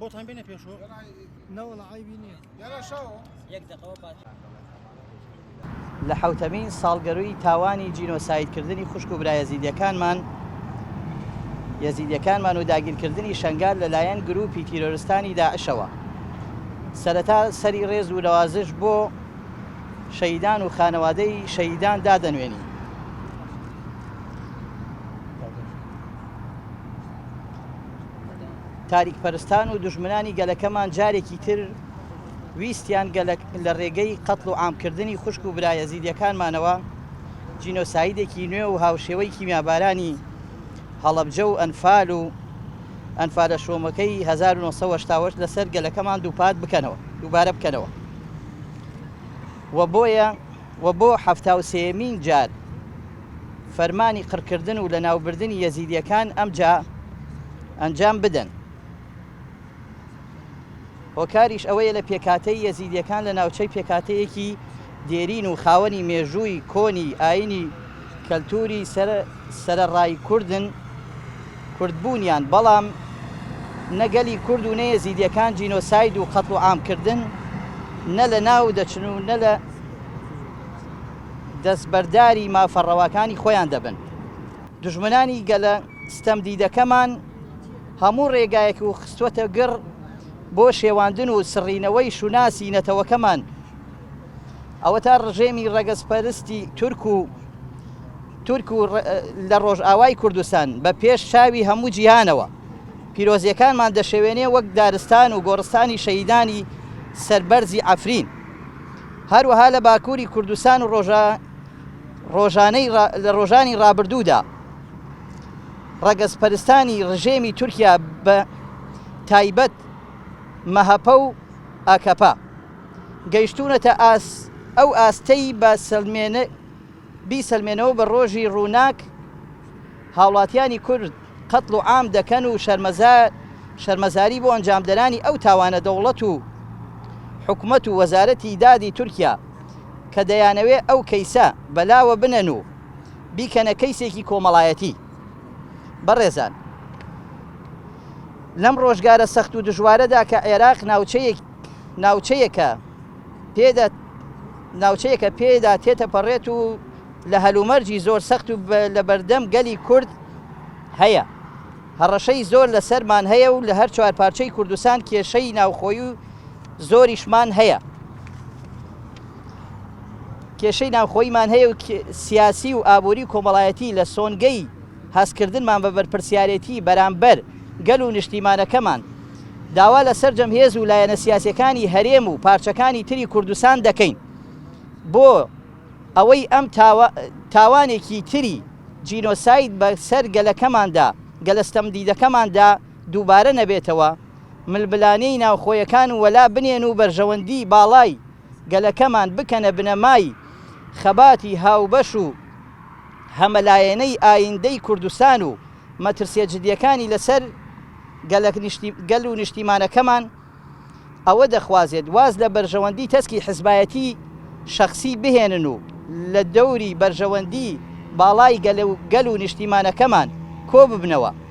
بۆتان بێنە پێشەوە نەوەڵە عیبی نییە لە حوتەمین ساڵگەرووی تاوانی جینۆسایدکردنی خوشک و برا یەزیدیەکانمان و داگیرکردنی شەنگال لەلایەن گروپی تیرۆریستانی داعشەوە. سەرەتا سەری ڕێز و نەوازش بۆ شەهیدان و خانەوادەی شەهیدان دادەنوێنی. تاریکپەرستان و دوژمنانی گەلەکەمان جارێکی تر ویستیان لە ڕێگەی قەتڵ و عامکردنی خوشک و برا یەزیدیەکانمانەوە جینۆسایدێکی نوێ و هاوشێوەی کیمیابارانی هەڵەبجە و ئەنفالە شۆمەکەی 1970 لەسەر گەلەکەمان دووبارە بکەنەوە. و بۆ 73مین جار فەرمانی قڕکردن و لە ناوبردنی یەزیدیەکان ئەنجام بدەن. هۆکاریش ئەوەیە لە پێکاتەی یەزیدیەکان لە ناوچەی پێکاتەیەکی دێرین و خاوەنی مێژووی کۆنی ئاینی کەلتوری سەرەڕای کوردبوونیان، بەڵام نەگەلی کورد و نە یەزیدیەکان جینۆساید و قەتڵ و عامکردن نە لە ناو دەچن و نە لە دەستبەرداری مافەڕەواکانی خۆیان دەبن. دوژمنانی گەلە ستەمدیدەکەمان هەموو ڕێگایەک و خستوەتە گڕ بۆ شێواندن و سڕینەوەی شوناسی نەتەوەکەمان، ئەوە تا ڕژێمی ڕەگەزپەرستی تورک و لە ڕۆژئاوای کوردستان بە پێش چاوی هەموو جیهانەوە پیرۆزیەکانمان دەشەوێنێ وەک دارستان و گۆڕستانی شەهیدانی سەربەرزی عەفرین. هەروەها لە باکووری کوردستان و لە ڕۆژانی ڕابردوودا ڕەگەزپەرستانی ڕژێمی تورکیا بە تایبەت مەهەپە و ئاکەپا گەیشتونەتە ئەو ئاستەی بیسەلمێنەوە بە ڕۆژی ڕووناک هاوڵاتیانی کورد قەتڵ و عام دەکەن و شەرمەزاری بۆ ئەنجامدەرانی ئەو تاوانە دەوڵەت و حکوومەت و وەزارەتی دادی تورکیا کە دەیانەوێ ئەو کەیسە بەلاوە بنەن و بیکەنە کەیسێکی کۆمەڵایەتی. بەڕێزان، لەم ڕۆژگارە سەخت و دژوارەدا کە عێراق ناوچەیەکە پێدا تێتەپەڕێت و لە هەلومەرجی زۆر سەخت و لە بەردەم گەلی کورد هەیە، هەڕەشەی زۆر لەسەرمان هەیە و لە هەر چوارپارچەی کوردستان کێشەی ناوخۆیی و زۆریشمان هەیە. کێشەی ناوخۆییمان هەیە و سیاسی و ئابووری کۆمەڵایەتی لە سۆنگەی هەستکردنمان بە بەرپرسیارەتی بەرامبەر گەل و نیشتیمانەکەمان داوا لەسەر جەمهێز و لایەنە سیاسیەکانی هەرێم و پارچەکانی تری کوردستان دەکەین بۆ ئەوەی ئەم تاوانێکی تری جینۆساید بەسەر گەلەستەمدیدەکەماندا دووبارە نەبێتەوە، ملبلانەی ناوخۆیەکان و وەلا بنێن و بەرژەوەندی باڵای گەلەکەمان بکەنە بنەمای خەباتی هاوبەش و هەمەلایەنەی ئایندەی کوردستان و مەترسیە جدیەکانی لەسەر گەل و نیشتیمانەکەمان ئەوە دەخوازێت واز لە بەرژەوەندی تەسکی حزبایەتی شەخصی بهێنن و لە دەوری بەرژەوەندی باڵای گەل و نیشتیمانەکەمان کۆ ببنەوە.